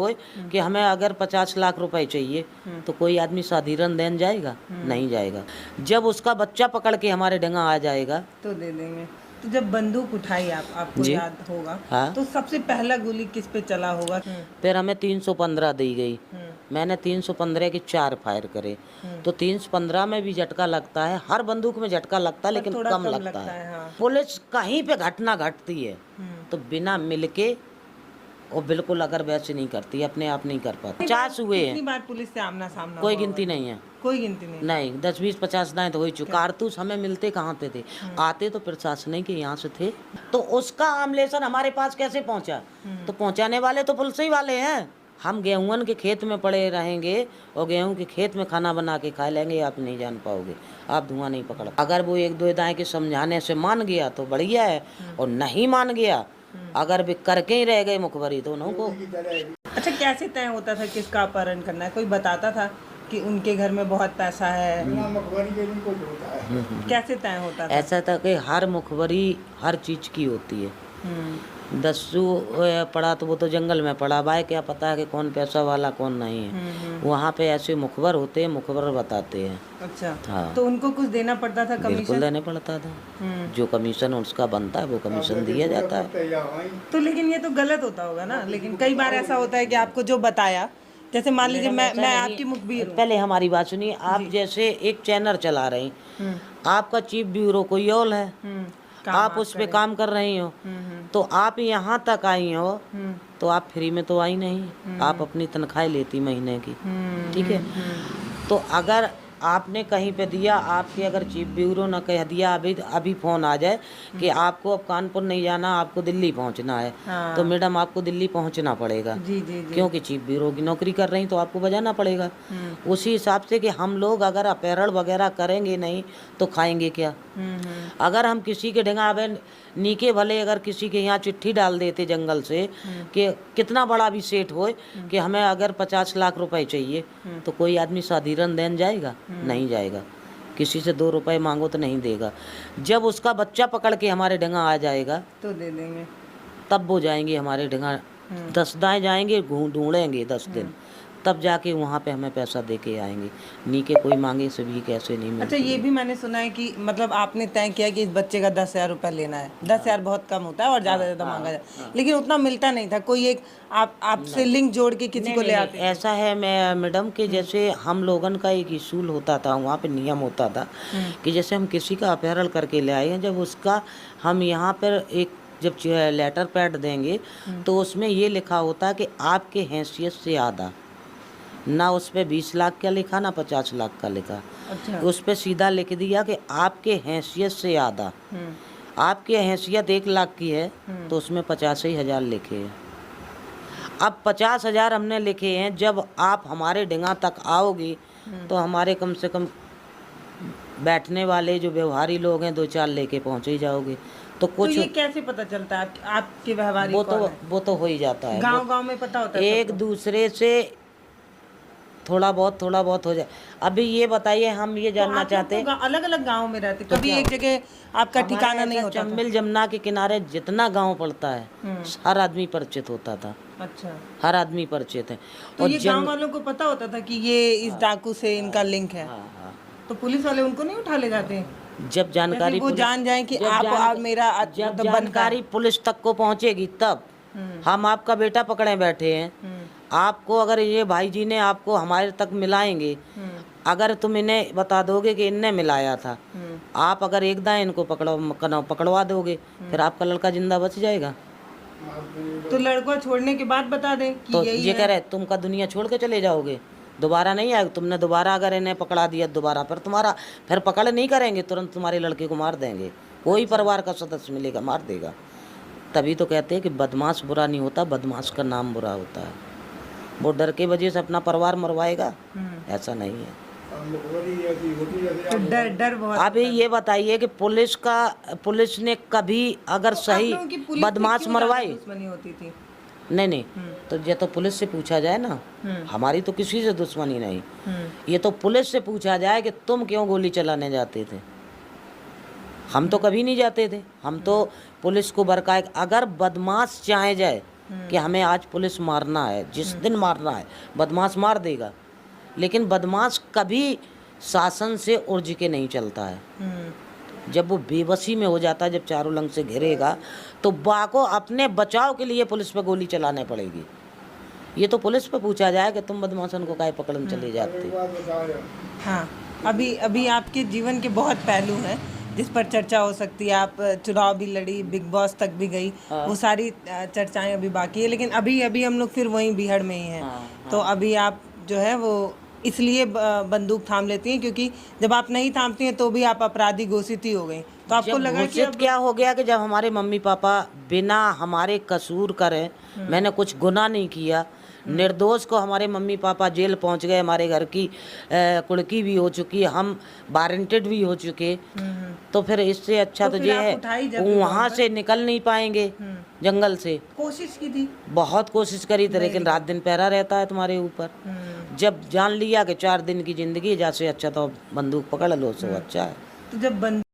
हो कि हमें अगर 50 लाख रुपए चाहिए तो कोई आदमी साधारण देन जाएगा? नहीं जाएगा। जब उसका बच्चा पकड़ के हमारे डंगा आ जाएगा तो दे देंगे। तो जब बंदूक उठाई आपको जी याद होगा, हाँ, तो सबसे पहला गोली किस पे चला होगा? फिर हमें 315 दी गई। मैंने 315 के 4 फायर करे। तो 315 में भी झटका लगता है, हर बंदूक में झटका लगता है, लेकिन थोड़ा कम कम लगता लगता है। है, हाँ। पुलिस कहीं पे घटना घटती है तो बिना मिलके और बिल्कुल अगर वैसे नहीं करती, अपने आप नहीं कर पाती। 50 हुए कितनी हैं, बार पुलिस से आमना सामना कोई हुआ गिनती होगा? नहीं है। कोई गिनती नहीं। नहीं, 10 20 50 दाएँ तो हो ही चुका। कारतूस हमें मिलते कहाँ पे थे? आते तो प्रशासन के यहाँ से थे। तो उसका आमलेसन हमारे पास कैसे पहुँचा? तो पहुँचाने वाले तो पुलिस ही वाले हैं। हम गेहूं के खेत में पड़े रहेंगे और गेहूं के खेत में खाना बना के खा लेंगे, आप नहीं जान पाओगे, आप धुआं नहीं पकड़। अगर वो एक दो दाएँ के समझाने से मान गया तो बढ़िया है, और नहीं मान गया, अगर वे करके ही रह गए मुखबरी तो उनको। अच्छा, कैसे तय होता था किसका अपहरण करना है? कोई बताता था कि उनके घर में बहुत पैसा है? कैसे तय होता था? ऐसा था कि हर मुखबरी हर चीज की होती है। दस्यु पड़ा तो वो तो जंगल में पड़ा, भाई क्या पता है कि कौन पैसा वाला कौन नहीं है। वहाँ पे ऐसे मुखबर होते हैं, मुखबर बताते हैं। अच्छा, हाँ, तो उनको कुछ देना पड़ता था बिल्कुल कमीशन? देने पड़ता था। जो कमीशन उसका बनता है वो कमीशन दिया जाता है। तो लेकिन ये तो गलत होता होगा ना? लेकिन कई बार ऐसा होता है कि आपको जो बताया, जैसे मान लीजिए मैं आपकी मुखबिर हूँ। पहले हमारी बात सुनिए, आप जैसे एक चैनल चला रहे हैं, आपका चीफ ब्यूरो कोई और है, आप उस पे काम कर रही हो, तो आप यहाँ तक आई हो तो आप फ्री में तो आई नहीं, आप अपनी तनख्वाह लेती महीने की, ठीक है। तो अगर आपने कहीं पे दिया, आपके अगर चीफ ब्यूरो न कह दिया, अभी फोन आ जाए कि आपको अब कानपुर नहीं जाना, आपको दिल्ली पहुंचना है, हाँ। तो मैडम आपको दिल्ली पहुंचना पड़ेगा। जी जी जी। क्योंकि चीफ ब्यूरो की नौकरी कर रही तो आपको बजाना पड़ेगा। उसी हिसाब से कि हम लोग अगर अपहरण वगैरह करेंगे नहीं तो खाएंगे क्या? अगर हम किसी के ढंगा नीके भले अगर किसी के यहाँ चिट्ठी डाल देते जंगल से कि कितना बड़ा भी सेठ हो कि हमें अगर 50 लाख रुपए चाहिए तो कोई आदमी साधारण देन जाएगा? नहीं जाएगा। किसी से 2 रुपए मांगो तो नहीं देगा। जब उसका बच्चा पकड़ के हमारे ढंगा आ जाएगा तो दे देंगे। तब वो जाएंगे हमारे ढंगा, 10 दाएँ जाएंगे, ढूंढेंगे 10 दिन, तब जाके वहाँ पे हमें पैसा दे के आएंगे। नीके कोई मांगे से भी कैसे नहीं मिलती। अच्छा, ये भी मैंने सुना है कि मतलब आपने तय किया कि इस बच्चे का 10,000 रुपये लेना है। 10,000 बहुत कम होता है और ज़्यादा मांगा जाए, लेकिन उतना मिलता नहीं था। कोई एक आपसे लिंक जोड़ के किसी को ले आते थे? ऐसा है मैडम कि जैसे हम लोगन का एक इशूल होता था, वहाँ पे नियम होता था कि जैसे हम किसी का अपहरण करके ले आए हैं, जब उसका हम यहाँ पर एक जब लेटर पैड देंगे तो उसमें ये लिखा होता है कि आपके हैसियत से आधा, ना उस पर 20 लाख का लिखा ना 50 लाख का लिखा। अच्छा। उस पर सीधा लिख दिया कि आपके हैसियत से आधा। आपकी हैसियत 1 लाख की है तो उसमें 85,000 लिखे हैं। अब 50,000 हमने लिखे हैं, जब आप हमारे डिंगा तक आओगे तो हमारे कम से कम बैठने वाले जो व्यवहारी लोग हैं 2-4 लेके पहुँचे ही जाओगे। तो कुछ तो ये कैसे पता चलता है आपके व्यवहारिक वो तो हो ही जाता है। गांव में पता होता है एक दूसरे से थोड़ा बहुत हो जाए। अभी ये बताइए, हम ये जानना चाहते हैं, अलग अलग गांव में रहते, कभी एक जगह आपका ठिकाना नहीं होता? चम्बिल जमुना के किनारे जितना गांव पड़ता है हर आदमी परिचित होता था। अच्छा, हर आदमी परिचित है। तो ये गांव वालों को पता होता था कि ये इस डाकू से इनका लिंक है? तो पुलिस वाले उनको नहीं उठा ले जाते? जब जानकारी वो जान जाए कि आप मेरा जब जानकारी पुलिस तक को पहुंचेगी तब हम आपका बेटा पकड़े बैठे हैं, आपको अगर ये भाई जी ने आपको हमारे तक मिलाएंगे, अगर तुम इन्हें बता दोगे कि इनने मिलाया था, आप अगर एक दाएं इनको पकड़वा दोगे, फिर आपका लड़का जिंदा बच जाएगा। तो लड़का छोड़ने के बाद बता दें कि तो यही ये कह रहे तुम का दुनिया छोड़ के चले जाओगे, दोबारा नहीं आएगा। तुमने दोबारा अगर इन्हें पकड़ा दिया दोबारा, फिर पकड़ नहीं करेंगे, तुरंत तुम्हारे लड़के को मार देंगे। कोई परिवार का सदस्य मिलेगा मार देगा। तभी तो कहते हैं कि बदमाश बुरा नहीं होता, बदमाश का नाम बुरा होता है। वो डर के वजह से अपना परिवार मरवाएगा, ऐसा नहीं है। तो डर बहुत। अभी ये बताइए कि पुलिस ने कभी अगर सही बदमाश मरवाई? दुश्मनी होती थी? नहीं, तो ये तो पुलिस से पूछा जाए ना, हमारी तो किसी से दुश्मनी नहीं। ये तो पुलिस से पूछा जाए कि तुम क्यों गोली चलाने जाते थे। हम तो कभी नहीं जाते थे, हम तो पुलिस को बरकाए। अगर बदमाश चाहे जाए कि हमें आज पुलिस मारना है, जिस दिन मारना है। बदमाश मार देगा, लेकिन बदमाश कभी शासन से उर्ज के नहीं चलता है। जब वो बेबसी में हो जाता है, जब चारों लंग से घिरेगा, तो बा को अपने बचाव के लिए पुलिस पे गोली चलाने पड़ेगी। ये तो पुलिस पे पूछा जाए कि तुम बदमाशन को काहे पकड़ने चले जाते। हाँ, अभी आपके जीवन के बहुत पहलू हैं जिस पर चर्चा हो सकती है। आप चुनाव भी लड़ी, बिग बॉस तक भी गई, वो सारी चर्चाएं अभी बाकी है, लेकिन अभी हम लोग फिर वहीं बीहड़ में ही हैं। तो अभी आप जो है वो इसलिए बंदूक थाम लेती हैं क्योंकि जब आप नहीं थामती हैं तो भी आप अपराधी घोषित ही हो गई। तो आपको जब लगा कि घोषित क्या हो गया कि जब हमारे मम्मी पापा बिना हमारे कसूर करे, मैंने कुछ गुनाह नहीं किया, निर्दोष को हमारे मम्मी पापा जेल पहुंच गए, हमारे घर की कुड़की भी हो चुकी, हम वारंटेड भी हो चुके, तो फिर इससे अच्छा तो ये है वहाँ से निकल नहीं पाएंगे जंगल से। कोशिश की थी, बहुत कोशिश करी थी, लेकिन रात दिन पहरा रहता है तुम्हारे ऊपर। जब जान लिया कि 4 दिन की जिंदगी, जैसे अच्छा तो बंदूक पकड़ लो, सो अच्छा है। तो जब